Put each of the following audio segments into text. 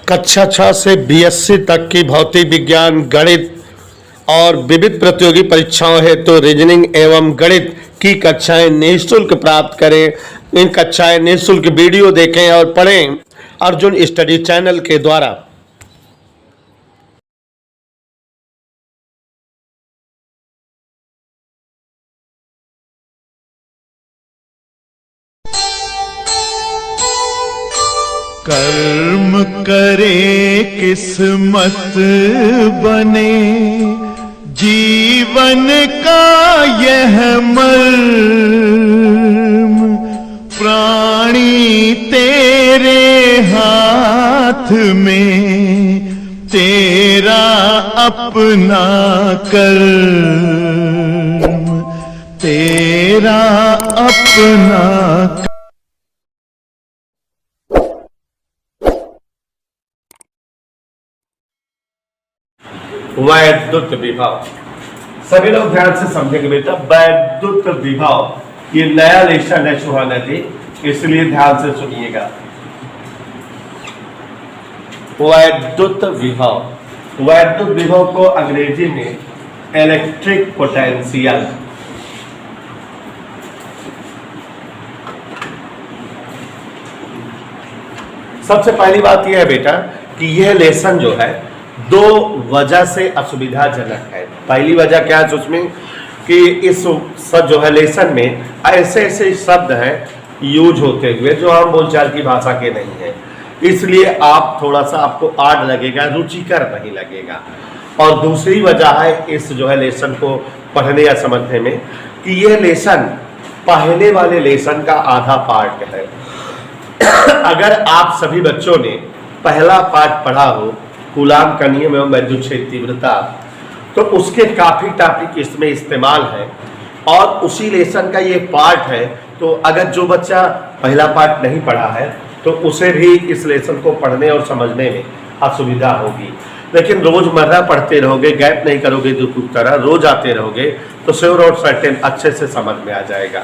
कक्षा 6 से बीएससी तक की भौतिक विज्ञान, गणित और विविध प्रतियोगी परीक्षाओं हेतु रीजनिंग एवं गणित की कक्षाएं निःशुल्क प्राप्त करें। इन कक्षाएं निःशुल्क वीडियो देखें और पढ़ें अर्जुन स्टडी चैनल के द्वारा। कर्म करे किस्मत बने, जीवन का यह मर्म, प्राणी तेरे हाथ में, तेरा अपना कर्म, तेरा अपना वैद्युत विभव। सभी लोग ध्यान से समझेंगे बेटा। वैद्युत विभव ये नया लेसन है सुहाना जी, इसलिए ध्यान से सुनिएगा। वैद्युत विभव, वैद्युत विभव को अंग्रेजी में इलेक्ट्रिक पोटेंशियल, सबसे पहली बात यह है बेटा कि यह लेसन जो है दो वजह से असुविधाजनक है। पहली वजह क्या है उसमें कि इस जो है लेसन में ऐसे ऐसे शब्द हैं यूज होते हुए जो आम बोलचाल की भाषा के नहीं है, इसलिए आप थोड़ा सा आपको आड लगेगा, रुचिकर नहीं लगेगा। और दूसरी वजह है इस जो है लेसन को पढ़ने या समझने में कि यह लेसन पहले वाले लेसन का आधा पार्ट है। अगर आप सभी बच्चों ने पहला पार्ट पढ़ा हो कूलाम का नियम एवं वैद्युत क्षेत्र तीव्रता, तो उसके काफी टॉपिक इसमें इस्तेमाल है और उसी लेसन का ये पार्ट है। तो अगर जो बच्चा पहला पार्ट नहीं पढ़ा है तो उसे भी इस लेसन को पढ़ने और समझने में असुविधा होगी। लेकिन रोजमर्रा पढ़ते रहोगे, गैप नहीं करोगे, जो तरह रोज आते रहोगे तो श्योर और सर्टेन अच्छे से समझ में आ जाएगा।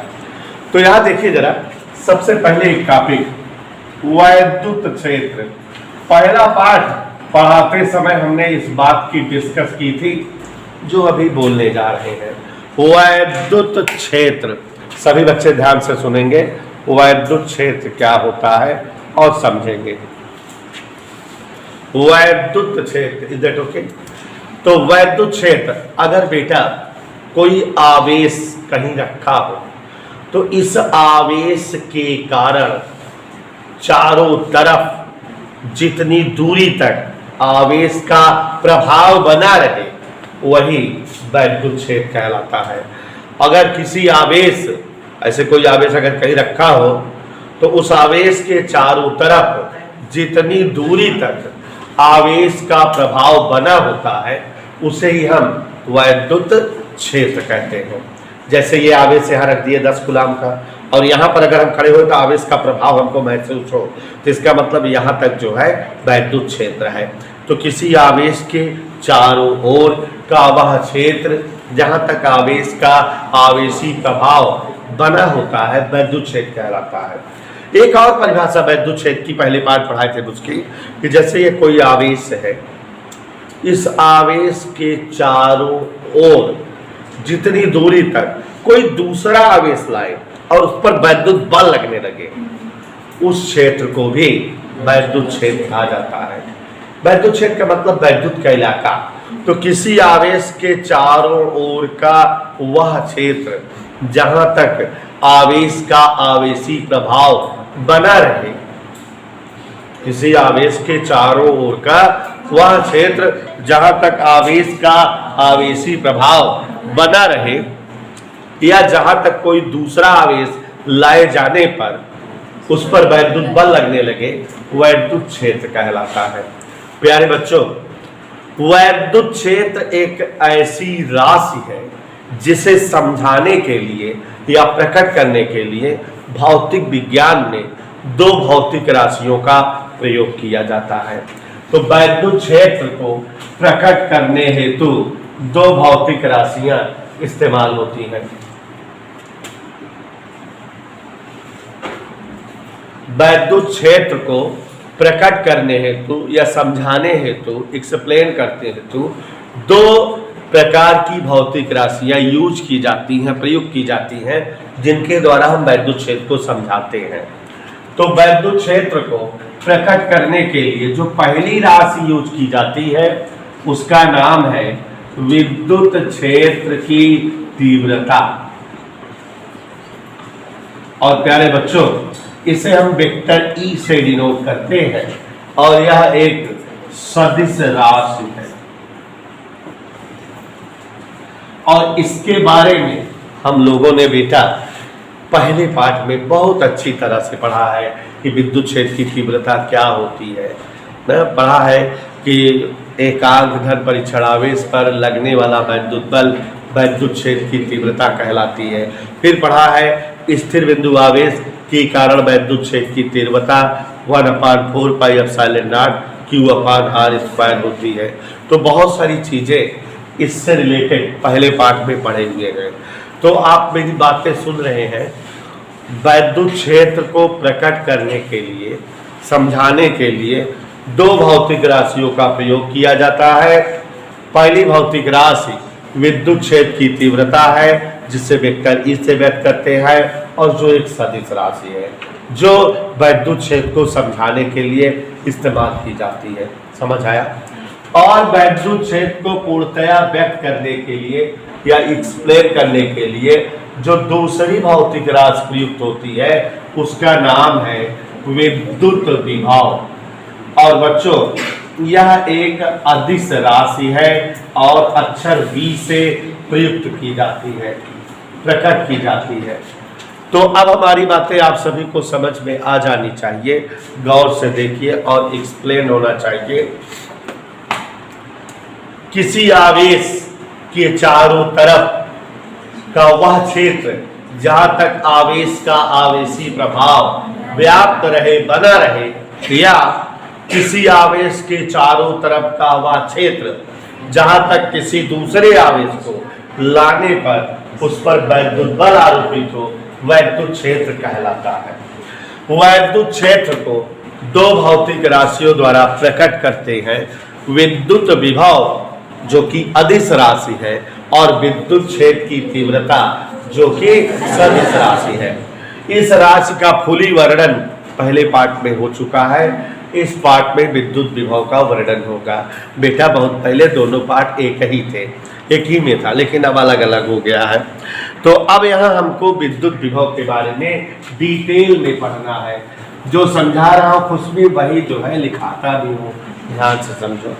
तो यहाँ देखिए जरा, सबसे पहले एक टॉपिक वैद्युत क्षेत्र। पहला पार्ट पढ़ाते समय हमने इस बात की डिस्कस की थी जो अभी बोलने जा रहे हैं। वैद्युत क्षेत्र, सभी बच्चे ध्यान से सुनेंगे। वैद्युत क्षेत्र क्या होता है और समझेंगे। वैद्युत क्षेत्र, इज दैट ओके? तो वैद्युत क्षेत्र, अगर बेटा कोई आवेश कहीं रखा हो तो इस आवेश के कारण चारों तरफ जितनी दूरी तक आवेश का प्रभाव बना रहे वही वैद्युत क्षेत्र कहलाता है। अगर किसी आवेश, ऐसे कोई आवेश अगर कहीं रखा हो तो उस आवेश के चारों तरफ जितनी दूरी तक आवेश का प्रभाव बना होता है उसे ही हम वैद्युत क्षेत्र कहते हैं। जैसे ये आवेश यहाँ रख दिए 10 कूलाम का, और यहाँ पर अगर हम खड़े हो तो आवेश का प्रभाव हमको महसूस हो, तो इसका मतलब यहाँ तक जो है वैद्युत क्षेत्र है। तो किसी आवेश के चारों ओर का वह क्षेत्र जहाँ तक आवेश का आवेशी प्रभाव बना होता है वैद्युत क्षेत्र कहलाता है। एक और परिभाषा वैद्युत क्षेत्र की पहले पार्ट पढ़ाए थे उसकी, कि जैसे ये कोई आवेश है, इस आवेश के चारों ओर जितनी दूरी तक कोई दूसरा आवेश लाए और उस पर वैद्युत बल लगने लगे, उस क्षेत्र को भी वैद्युत क्षेत्र कहा जाता है। वैद्युत क्षेत्र का मतलब वैद्युत का इलाका। तो किसी आवेश के चारों ओर का वह क्षेत्र जहां तक आवेश का आवेशी प्रभाव बना रहे, किसी आवेश के चारों ओर का वह क्षेत्र जहां तक आवेश का आवेशी प्रभाव बना रहे या जहां तक कोई दूसरा आवेश लाए जाने पर उस पर वैद्युत बल लगने लगे, वैद्युत क्षेत्र कहलाता है। प्यारे बच्चों, वैद्युत क्षेत्र एक ऐसी राशि है जिसे समझाने के लिए या प्रकट करने के लिए भौतिक विज्ञान में दो भौतिक राशियों का प्रयोग किया जाता है। तो वैद्युत क्षेत्र को प्रकट करने हेतु दो भौतिक राशियां इस्तेमाल होती हैं। वैद्युत क्षेत्र को प्रकट करने हेतु या समझाने हेतु, एक्सप्लेन करते हेतु दो प्रकार की भौतिक राशियां यूज की जाती हैं, प्रयुक्त की जाती हैं, जिनके द्वारा हम वैद्युत क्षेत्र को समझाते हैं। तो वैद्युत क्षेत्र को प्रकट करने के लिए जो पहली राशि यूज की जाती है उसका नाम है विद्युत क्षेत्र की तीव्रता। और प्यारे बच्चों, इसे हम वेक्टर ई से डिनोट करते हैं और यह एक सदिश राशि है। और इसके बारे में हम लोगों ने बेटा पहले पाठ में बहुत अच्छी तरह से पढ़ा है कि विद्युत क्षेत्र की तीव्रता क्या होती है। पढ़ा है कि एकांक धन परीक्षणावेश पर लगने वाला विद्युत बल वैद्युत क्षेत्र की तीव्रता कहलाती है। फिर पढ़ा है स्थिर बिंदु आवेश के कारण वैद्युत क्षेत्र की तीव्रता 1/4πε0 Q/r² होती है। तो बहुत सारी चीजें इससे रिलेटेड पहले पाठ में पढ़े हुए हैं। तो आप मेरी बातें सुन रहे हैं। वैद्युत क्षेत्र को प्रकट करने के लिए, समझाने के लिए दो भौतिक राशियों का प्रयोग किया जाता है। पहली भौतिक राशि विद्युत क्षेत्र की तीव्रता है, जिसे वेक्टर ई से व्यक्त करते हैं, और जो एक सदिश राशि है जो वैद्युत क्षेत्र को समझाने के लिए इस्तेमाल की जाती है। समझ आया? और वैद्युत क्षेत्र को पूर्णतया व्यक्त करने के लिए या एक्सप्लेन करने के लिए जो दूसरी भौतिक राशि प्रयुक्त होती है उसका नाम है विद्युत विभव। और बच्चों, यह एक अदिश राशि है और अक्षर V से प्रयुक्त की जाती है, प्रकट की जाती है। तो अब हमारी बातें आप सभी को समझ में आ जानी चाहिए। गौर से देखिए और एक्सप्लेन होना चाहिए। किसी आवेश के चारों तरफ का वह क्षेत्र जहां तक आवेश का आवेशी प्रभाव व्याप्त रहे, बना रहे, या किसी आवेश के चारों तरफ का वह क्षेत्र जहां तक किसी दूसरे आवेश को लाने पर उस पर वैद्युत बल आरोपित हो, वैद्युत क्षेत्र कहलाता है। वैद्युत क्षेत्र को दो भौतिक राशियों द्वारा प्रकट करते हैं, विद्युत विभव जो कि अदिश राशि है और विद्युत क्षेत्र की तीव्रता जो कि सदिश राशि है। इस राशि का फुली वर्णन पहले पाठ में हो चुका है। इस पाठ में विद्युत विभव का वर्णन होगा। बेटा बहुत पहले दोनों पाठ एक ही थे, एक ही में था, लेकिन अब अलग अलग हो गया है। तो अब यहाँ हमको विद्युत विभव के बारे में डिटेल में पढ़ना है। जो समझा रहा हूँ कुछ भी वही जो है लिखाता भी हूँ, ध्यान से समझो।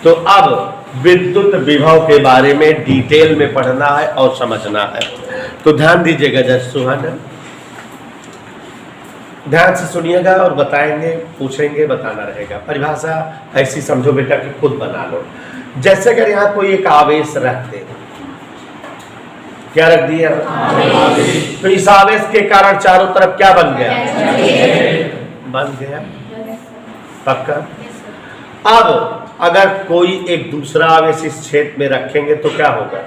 तो अब विद्युत विभव के बारे में डिटेल में पढ़ना है और समझना है। तो ध्यान दीजिएगा जय सुहाना, ध्यान से सुनिएगा और बताएंगे, पूछेंगे, बताना रहेगा। परिभाषा ऐसी समझो बेटा कि खुद बना लो। जैसे अगर यहाँ कोई एक आवेश रख दे, क्या रख दिया? तो इस आवेश के कारण चारों तरफ क्या बन गया? बन गया, पक्का। अब अगर कोई एक दूसरा आवेश इस क्षेत्र में रखेंगे तो क्या होगा?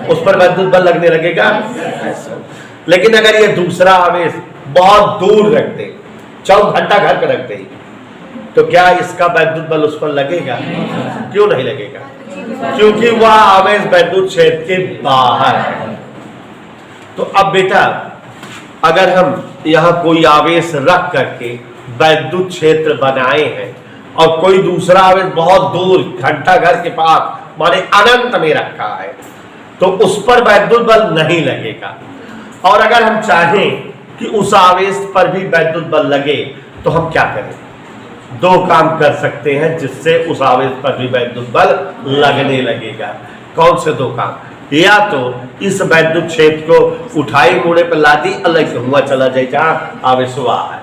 उस पर विद्युत बल लगने लगेगा। लेकिन अगर ये दूसरा आवेश बहुत दूर रख दे, 4 घंटा घर पे रख दे, तो क्या इसका विद्युत बल उस पर लगेगा? क्यों नहीं लगेगा? क्योंकि वह आवेश विद्युत क्षेत्र के बाहर है। तो अब बेटा अगर हम यहाँ कोई आवेश रख करके विद्युत क्षेत्र बनाए हैं और कोई दूसरा आवेश बहुत दूर घंटा घर के पास माने अनंत में रखा है, तो उस पर विद्युत बल नहीं लगेगा। और अगर हम चाहें कि उस आवेश पर भी विद्युत बल लगे तो हम क्या करें? दो काम कर सकते हैं जिससे उस आवेश पर भी विद्युत बल लगने लगेगा। कौन से दो काम? या तो इस विद्युत क्षेत्र को उठाई मुड़े पर ला दी, अलग हुआ चला जाए जहां आवेश हुआ है,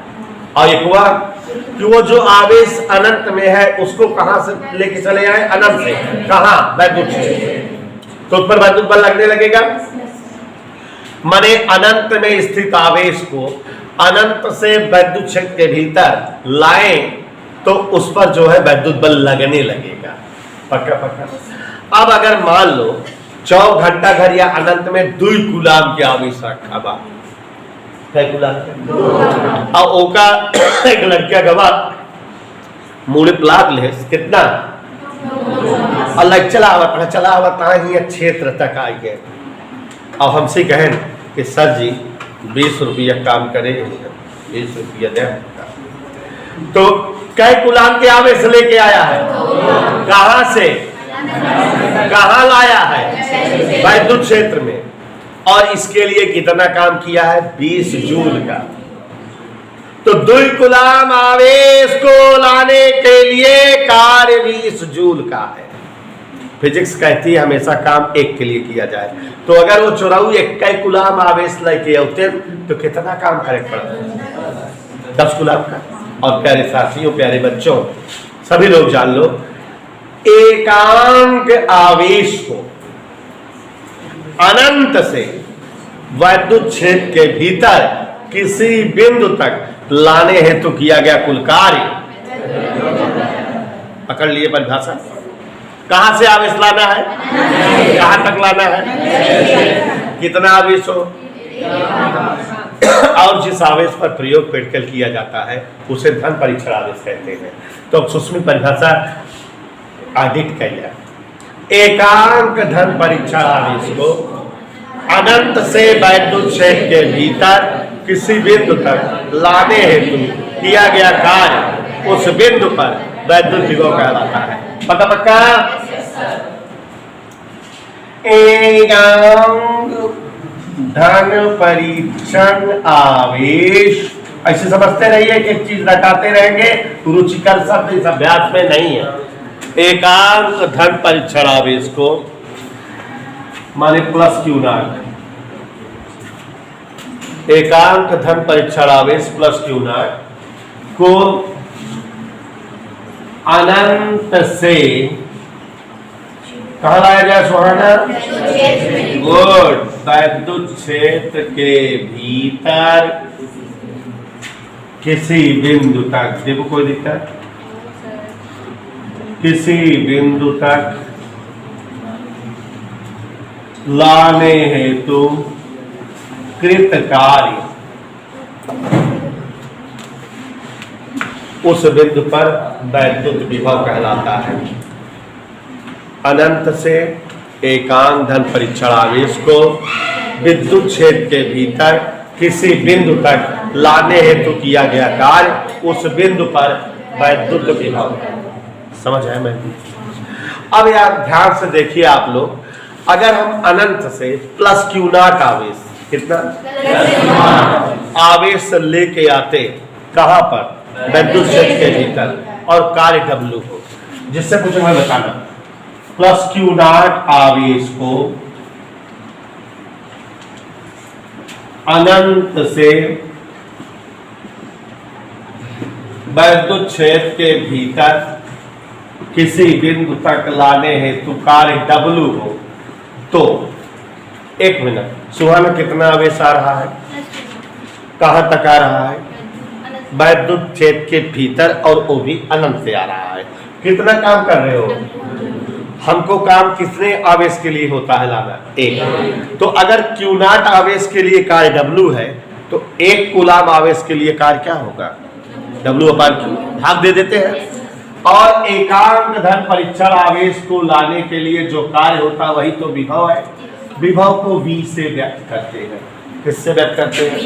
और एक हुआ कि वो जो आवेश अनंत में है उसको कहां से लेके चले आए? अनंत से। कहां? विद्युत क्षेत्र। तो उस पर विद्युत बल लगने लगेगा। माने अनंत में स्थित आवेश को अनंत से विद्युत क्षेत्र के भीतर लाए तो उस पर जो है विद्युत बल लगने लगेगा। पक्का पक्का। अब अगर मान लो 4 घंटा घर या अनंत में 2 कूलाम के आवेश रखा बा, और ओका एक लड़किया गवा मूलप्लागलेस कितना अलग चला आवता ही क्षेत्र तक आई है। अब हमसे कहें कि सर जी 20 रुपया काम करे, 20 रुपया दे, तो कै गुलाम के आवेश लेके आया है, कहां से कहां लाया है, वैद्युत क्षेत्र में, और इसके लिए कितना काम किया है, 20 जूल का। तो 2 गुलाम आवेश को लाने के लिए कार्य 20 जूल का है। फिजिक्स कहती है हमेशा काम एक के लिए किया जाए, तो अगर वो 84 गुलाम आवेश लेके आते तो कितना काम करे पड़ता, 10 गुलाम का। और प्यारे साथियों, प्यारे बच्चों, सभी लोग जान लो, एकांक आवेश को अनंत से वैद्युत क्षेत्र के भीतर किसी बिंदु तक लाने हेतु किया गया कुल कार्य, पकड़ लिए परिभाषा, कहां से आवेश लाना है, कहां तक लाना है, कितना आवेश हो, और जिस आवेश पर प्रयोग प्रैक्टिकल किया जाता है उसे धन परीक्षण आवेश कहते हैं। तो सूक्ष्म परिभाषा आदित किया, एकांक धन परीक्षण आवेश को अनंत से वैद्युत क्षेत्र के भीतर किसी बिंदु तक लाने हेतु किया गया कार्य उस बिंदु पर वैद्युत विभव कहलाता है। पक्का पक्का? एकांक धन परीक्षण आवेश, ऐसे समझते रहिए कि एक चीज रटाते रहेंगे, रुचिकर शब्द इस अभ्यास में नहीं है। एकांक धन परीक्षण आवेश को माने प्लस क्यू नॉट, एकांक धन परीक्षण आवेश प्लस क्यू नॉट को अनंत से कहाँ लाया जाए सुहाना, गुड, वैद्युत क्षेत्र के भीतर किसी बिंदु तक, देखो कोई दिक्कत, किसी बिंदु तक लाने हेतु कृत कार्य उस बिंदु पर वैद्युत विभव कहलाता है। अनंत से एकांक धन परीक्षण आवेश को विद्युत क्षेत्र के भीतर किसी बिंदु तक लाने हेतु किया गया कार्य उस बिंदु पर वैद्युत विभव। समझ है मैं? अब यार ध्यान से देखिए आप लोग, अगर हम अनंत से प्लस क्यू नॉट आवेश, कितना आवेश लेके आते कहां पर, वैद्युत क्षेत्र के भीतर, और कार्य W हो, जिससे पूछे मैं बताना, प्लस क्यू नॉट आवेश को अनंत से वैद्युत क्षेत्र के भीतर किसी बिंदु तक लाने हेतु कार्य W हो, तो एक मिनट, सुहाना कितना आवेश आ रहा है, कहां तक आ रहा है, वैद्युत क्षेत्र के भीतर, और वो भी अनंत से आ रहा है। कितना काम कर रहे हो, हमको काम कितने आवेश के लिए होता है लाना, एक। तो अगर क्यू नॉट आवेश के लिए कार्य W है तो 1 कूलाम आवेश के लिए कार्य क्या होगा, W/Q, भाग दे देते हैं। और एकांक धन परीक्षण आवेश को लाने के लिए जो कार्य होता है वही तो विभव है। विभव को V से व्यक्त करते हैं। किससे व्यक्त करते हैं,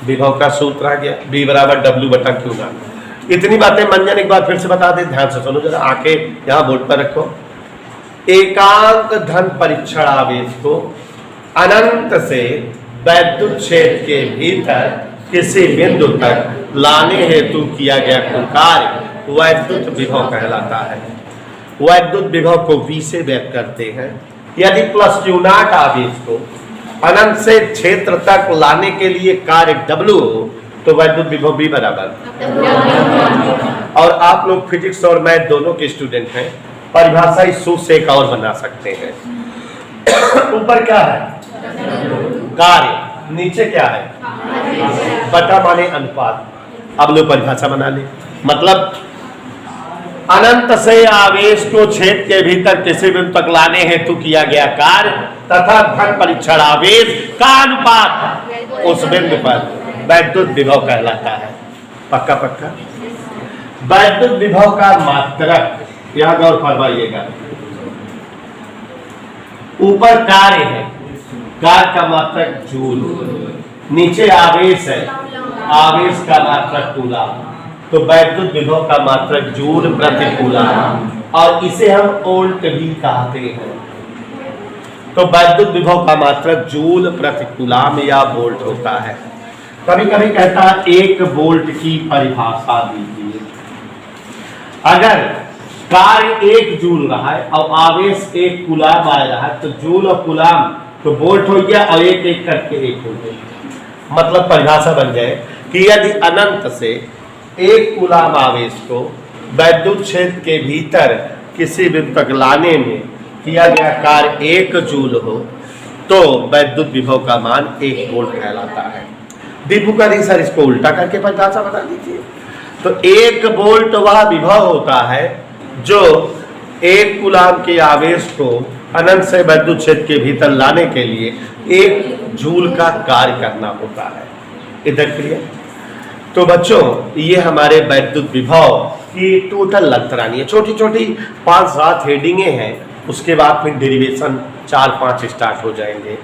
विभव का सूत्र आ गया, V = W/Q0। इतनी बातें मंजन एक बार फिर से बता दें, ध्यान से सुनो जरा, आंखें यहाँ बोर्ड पर रखो। एकांक धन परीक्षण आवेश को अनंत से वैद्युत क्षेत्र के भीतर किसी बिंदु तक लाने हेतु किया गया कार्य वैद्युत विभव कहलाता है। वैद्युत विभव को V से व्यक्त करते हैं। यदि प्लस क्यू नॉट आवेश को अनंत से क्षेत्र तक लाने के लिए कार्य W हो तो वैद्युत विभव V बराबर। और आप लोग फिजिक्स और मैथ दोनों के स्टूडेंट हैं, परिभाषा इस सूत्र से एक और बना सकते हैं। ऊपर क्या है, कार्य, नीचे क्या है, बटा माने अनुपात। अब लोग परिभाषा बना ले, मतलब अनंत से आवेश को क्षेत्र के भीतर किसी बिंदु तक लाने हेतु किया गया कार्य तथा धन परीक्षण आवेश का अनुपात उस बिंदु पर वैद्युत विभव कहलाता है। पक्का पक्का। वैद्युत विभव का मात्रक, यहां गौर फरमाइएगा, ऊपर कार्य है, कार्य का मात्रक जूल, नीचे आवेश है, आवेश का मात्रक कूलम। तो वैद्युत विभव का मात्रक जूल प्रति कूलम, और इसे हम वोल्ट भी कहते हैं। तो वैद्युत विभव का मात्रक जूल प्रति कूलम या वोल्ट होता है। कभी कभी कहता है 1 वोल्ट की परिभाषा दीजिए। अगर कार्य 1 जूल रहा है और आवेश 1 कूलम आ रहा है, तो जूल और कूलम तो वोल्ट हो गया और एक एक करके 1 हो गया। मतलब परिभाषा बन जाए कि यदि अनंत से 1 कूलम आवेश को वैद्युत क्षेत्र के भीतर किसी बिंदु तक लाने में किया गया कार्य 1 जूल हो, तो वैद्युत विभव का मान 1 वोल्ट कहलाता है। दीपू का दी सर इसको उल्टा करके परिभाषा बता दीजिए। तो 1 वोल्ट वह विभव होता है जो 1 कूलम के आवेश को अनंत से वैद्युत क्षेत्र के भीतर लाने के लिए 1 जूल का कार्य करना होता है। इधर क्लियर? तो बच्चों, ये हमारे वैद्युत विभव की टोटल लंतरानी है। छोटी छोटी 5-7 हेडिंगें हैं, उसके बाद फिर डेरिवेशन 4-5 स्टार्ट हो जाएंगे।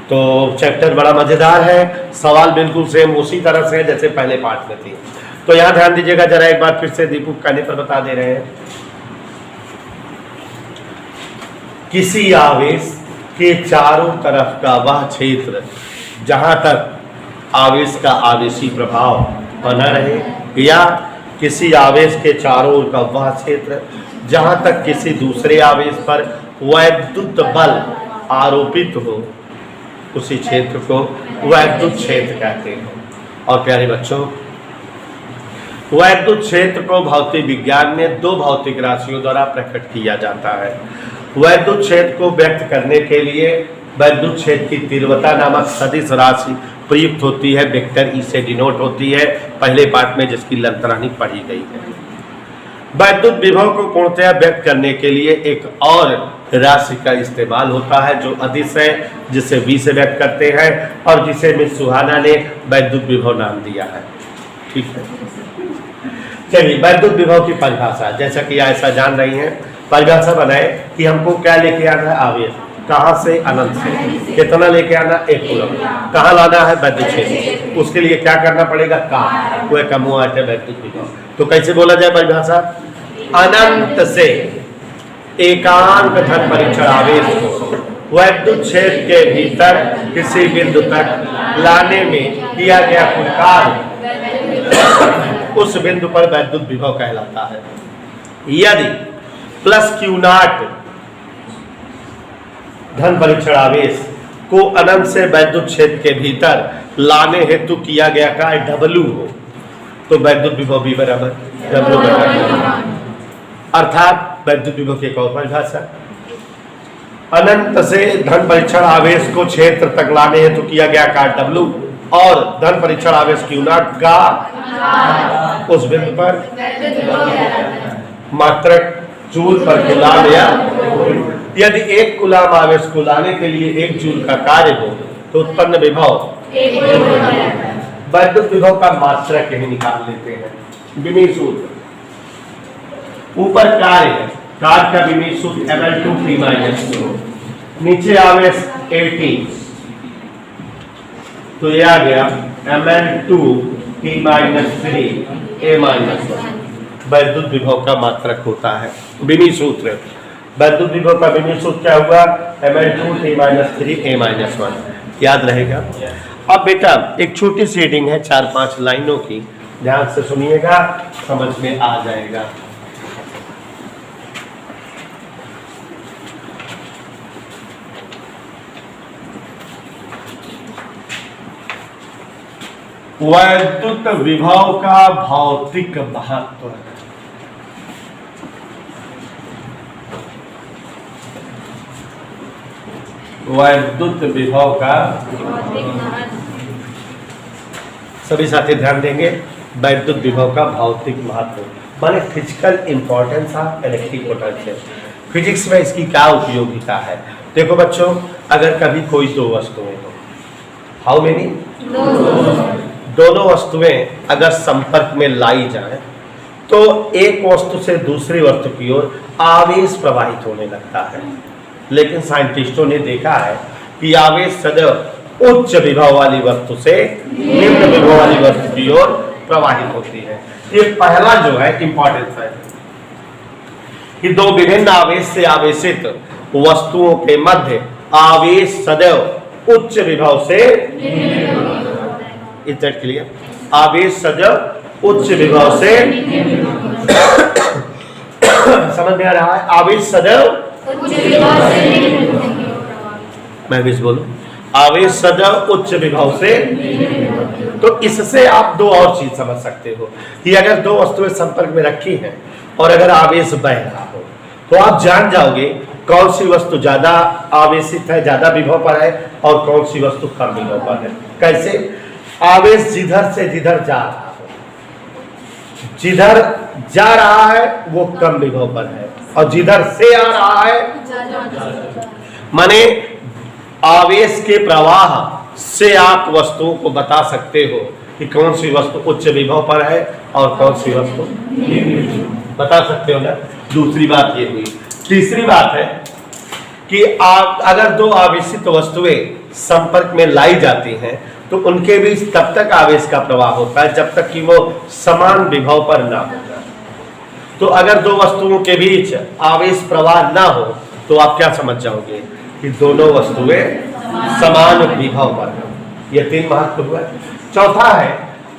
तो चैप्टर बड़ा मजेदार है, सवाल बिल्कुल सेम उसी तरह से है जैसे पहले पार्ट में थी। तो यहाँ ध्यान दीजिएगा जरा एक बार फिर से, दीपू कहने पर बता दे रहे हैं। किसी आवेश के चारों तरफ का वह क्षेत्र जहां तक आवेश का आवेशी प्रभाव बना रहे, या किसी आवेश के चारों ओर का वह क्षेत्र जहां तक किसी दूसरे आवेश पर वैद्युत बल आरोपित हो, उसी क्षेत्र को वैद्युत क्षेत्र कहते हैं। और प्यारे बच्चों, वैद्युत क्षेत्र को भौतिक विज्ञान में 2 भौतिक राशियों द्वारा प्रकट किया जाता है। वैद्युत क्षेत्र को व्यक्त करने के लिए वैद्युत क्षेत्र की तीव्रता नामक सदिश राशि प्रयुक्त होती है, वेक्टर ई से डिनोट होती है, पहले पार्ट में जिसकी लंतरानी पढ़ी गई है। वैद्युत विभव को पूर्णतया व्यक्त करने के लिए एक और राशि का इस्तेमाल होता है जो अदिश है, जिसे V से व्यक्त करते हैं और जिसे मिस सुहाना ने वैद्युत विभव नाम दिया है। ठीक है, चलिए वैद्युत विभव की परिभाषा, जैसा कि ऐसा जान रही हैं, परिभाषा बनाए कि हमको क्या लेके आना है, आवेश कहाँ से, अनंत से। कितना लेके आना, 1 कूलम। कहाँ लाना है, वैद्युत क्षेत्र। उसके लिए क्या करना पड़ेगा, काम, वह कमुआट है वैद्युत विभव। तो कैसे बोला जाए परिभाषा, अनंत से एकांक धन परीक्षण आवेश को वैद्युत क्षेत्र के भीतर किसी बिंदु तक लाने में किया गया कुल कार्य उस बिंदु पर वैद्युत विभव कहलाता है। यदि प्लस Q0 धन परीक्षण आवेश को अनंत से वैद्युत क्षेत्र के भीतर लाने हेतु किया गया कार्य W हो, तो वैद्युत विभव भी बराबर W बराबर, अर्थात वैद्युत विभव की एक और परिभाषा, अनंत से धन परीक्षण आवेश को क्षेत्र तक लाने हेतु किया गया कार्य W और धन परीक्षण आवेश Q0 का उस बिंदु पर मात्रक जूल पर कूलम, या यदि 1 कूलम आवेश को लाने के लिए 1 जूल का कार्य हो तो उत्पन्न विभव वैद्युत विभव का मात्रक यही निकाल लेते हैं। विमीय सूत्र, ऊपर कार्य है, कार्य का विमीय सूत्र ml2p-2, नीचे आवेश 80, तो यह आ गया ml2p-3a-1 वैद्युत विभव का मात्रक होता है। विमीय सूत्र, वैद्युत विभव का विमीय सूत्र क्या हुआ, ml2p-3a-1, याद रहेगा। अब बेटा एक छोटी सी हेडिंग है 4-5 लाइनों की, ध्यान से सुनिएगा, समझ में आ जाएगा। वैद्युत विभव का भौतिक महत्व, वैद्युत विभव का, सभी साथी ध्यान देंगे, वैद्युत विभव का भौतिक महत्व माने physical importance of electric potential. Physics में इसकी क्या उपयोगिता है। देखो बच्चों, अगर कभी कोई 2 वस्तुएं हो, हाउ मेनी, दोनों वस्तुएं अगर संपर्क में लाई जाए तो एक वस्तु से दूसरी वस्तु की ओर आवेश प्रवाहित होने लगता है। लेकिन साइंटिस्टों ने देखा है कि आवेश सदैव उच्च विभव वाली वस्तु से निम्न विभव वाली वस्तु की ओर प्रवाहित होती है। ये पहला जो है इंपॉर्टेंस है कि दो विभिन्न आवेश से आवेशित वस्तुओं के मध्य आवेश सदैव उच्च विभव से, इज दैट क्लियर? आवेश सदैव उच्च विभव से समझ में आ रहा है? आवेश सदैव मैं भी बोलूं, आवेश सदैव उच्च विभव से। तो इससे आप दो और चीज समझ सकते हो कि अगर दो वस्तुएं संपर्क में रखी हैं और अगर आवेश बह रहा हो तो आप जान जाओगे कौन सी वस्तु ज्यादा आवेशित है, ज्यादा विभव पर है, और कौन सी वस्तु कम विभव पर है। कैसे? आवेश जिधर से जिधर जा रहा हो, जिधर जा रहा है वो कम विभव पर है, और जिधर से आ रहा है माने आवेश के प्रवाह से आप वस्तुओं को बता सकते हो कि कौन सी वस्तु उच्च विभव पर है और कौन सी वस्तु बता सकते हो ना। दूसरी बात ये हुई। तीसरी बात है कि अगर दो आवेशित वस्तुएं संपर्क में लाई जाती हैं तो उनके बीच तब तक आवेश का प्रवाह होता है जब तक कि वो समान विभव पर ना हो जाए। तो अगर दो वस्तुओं के बीच आवेश प्रवाह ना हो तो आप क्या समझ जाओगे कि दोनों वस्तुएं समान विभव पर है। ये तीन महत्व हुआ। चौथा है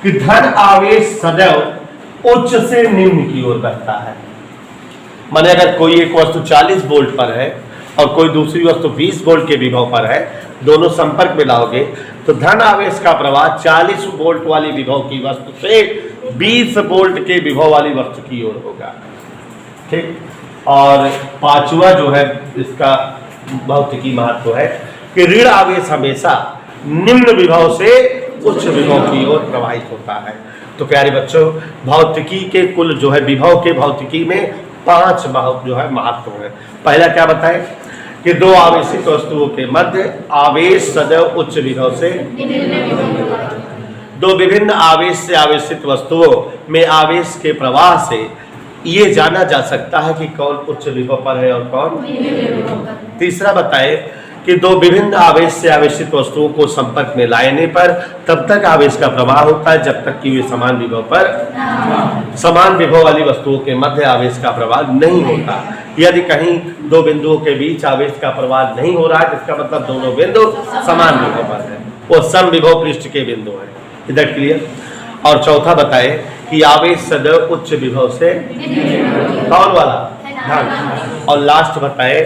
कि धन आवेश सदैव उच्च से निम्न की ओर बहता है। माने अगर कोई एक वस्तु 40 वोल्ट पर है और कोई दूसरी वस्तु 20 वोल्ट के विभव पर है, दोनों संपर्क में लाओगे तो धन आवेश का प्रवाह 40 वोल्ट वाली विभव की वस्तु से 20 वोल्ट के विभव वाली वस्तु की ओर होगा। ठीक। और पांचवा जो है इसका भौतिकी महत्व है कि ऋण आवेश हमेशा निम्न विभव से उच्च विभव की ओर प्रवाहित होता है। तो प्यारे बच्चों, भौतिकी के कुल जो है विभव के भौतिकी में 5 जो है महत्व है। पहला क्या बताएं कि दो आवेशित वस्तुओं के मध्य आवेश सदैव उच्च विभव से, दो विभिन्न आवेश से आवेशित वस्तुओं में आवेश के प्रवाह से ये जाना जा सकता है कि कौन उच्च विभव पर है और कौन। तीसरा बताएं कि दो विभिन्न आवेश से आवेशित वस्तुओं को संपर्क में लाने पर तब तक आवेश का प्रवाह होता है जब तक कि वे समान विभव पर, समान विभव वाली वस्तुओं के मध्य आवेश का प्रवाह नहीं होता। यदि कहीं दो बिंदुओं के बीच आवेश का प्रवाह नहीं हो रहा है तो इसका मतलब दोनों बिंदु समान विभव पर है, वो सम विभव पृष्ठ के बिंदु है। इधर क्लियर। और चौथा बताए कि आवेश सदैव उच्च विभव से, कौन वाला? धन। और लास्ट बताए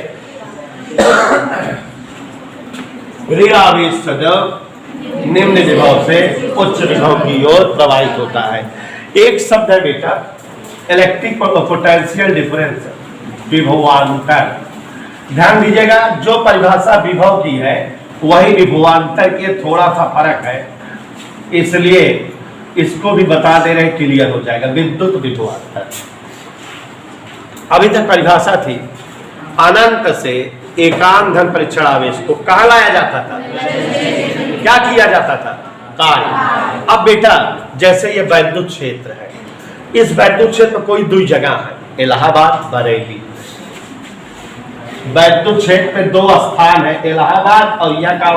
ऋण आवेश सदैव निम्न विभव से उच्च विभव की ओर प्रवाहित होता है। एक शब्द है बेटा इलेक्ट्रिक पोटेंशियल डिफरेंस, विभवांतर। ध्यान दीजिएगा, जो परिभाषा विभव की है वही विभवांतर के थोड़ा सा फर्क है, इसलिए इसको भी बता दे रहे, क्लियर हो जाएगा। विद्युत विभवांतर अभी तक परिभाषा थी अनंत से एकांत धन परीक्षण आवेश को कहाँ लाया जाता था, क्या किया जाता था, कार्य। अब बेटा जैसे ये वैद्युत क्षेत्र है, इस वैद्युत क्षेत्र में कोई 2 जगह है, इलाहाबाद, बरेली। वैद्युत क्षेत्र में 2 स्थान है, इलाहाबाद और यह का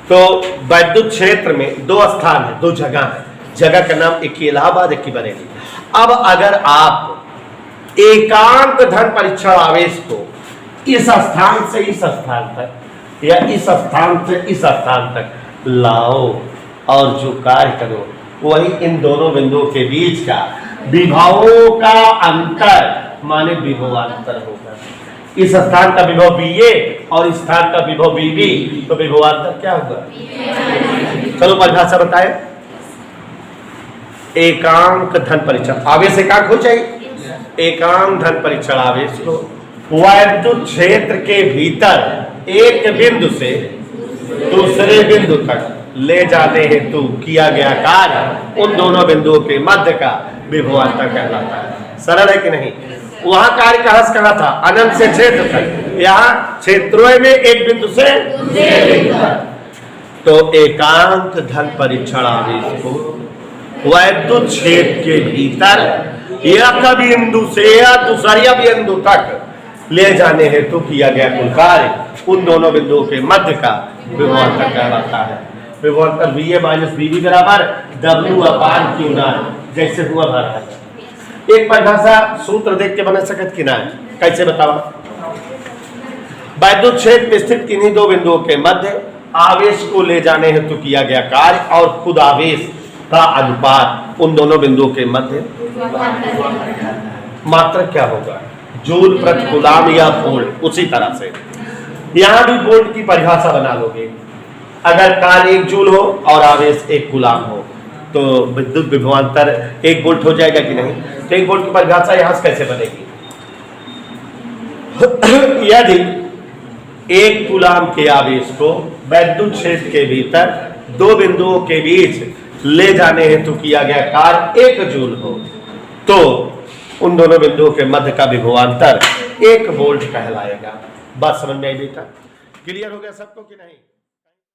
तो वैद्युत क्षेत्र में 2 स्थान है, 2 जगह है। जगह का नाम एक इलाहाबाद, एक बरेली। अब अगर आप एकांक धन परीक्षण आवेश को इस स्थान से इस स्थान तक या इस स्थान से इस स्थान तक लाओ और जो कार्य करो वही इन दोनों बिंदुओं के बीच का विभवों का अंतर माने विभवांतर होगा। इस स्थान का विभव BA और इस स्थान का विभव BB, तो विभवांतर क्या होगा? चलो परिभाषा बताए। एकांक धन परीक्षण आवेश एकांक हो चाहिए। एकांक धन परीक्षण आवेश को वैद्युत क्षेत्र के भीतर एक बिंदु से दूसरे बिंदु तक ले जाने हेतु किया गया कार्य उन दोनों बिंदुओं के मध्य का विभवांतर कहलाता है। सरल है कि नहीं? वहां कार्य कहां से कहां था? अनंत से क्षेत्र तक। यहाँ क्षेत्रों में एक बिंदु से दूसरे बिंदु तक। तो एकांक धन परीक्षण आवेश को वैद्युत छेद के भीतर एक बिंदु से या दूसरे बिंदु तक ले जाने हेतु किया गया कुल कार्य उन दोनों बिंदुओं के मध्य का विभवांतर कहलाता है। विभवांतर VA माइनस VB बराबर W/Q0 जैसे हुआ भरा है। एक परिभाषा सूत्र देख के बना सकत कि ना, कैसे बताओ? वैद्युत छेद में स्थित किन्हीं दो बिंदुओं के मध्य आवेश को ले जाने हेतु किया गया कार्य और खुद आवेश का अनुपात उन दोनों बिंदुओं के मध्य मात्रक क्या होगा? जूल प्रति कूलम या वोल्ट। उसी तरह से यहां भी वोल्ट की परिभाषा बना लोगे। अगर कार्य 1 जूल हो और आवेश 1 कूलम हो तो विद्युत विभवांतर 1 वोल्ट हो जाएगा कि नहीं? तो 1 वोल्ट की परिभाषा यहां से कैसे बनेगी? यदि 1 कूलम के आवेश को वैद्युत क्षेत्र के भीतर दो बिंदुओं के बीच ले जाने हेतु किया गया कार्य 1 जूल हो तो उन दोनों बिंदुओं के मध्य का विभवांतर 1 वोल्ट कहलाएगा। बात समझ में आई बेटा? क्लियर हो गया सबको कि नहीं?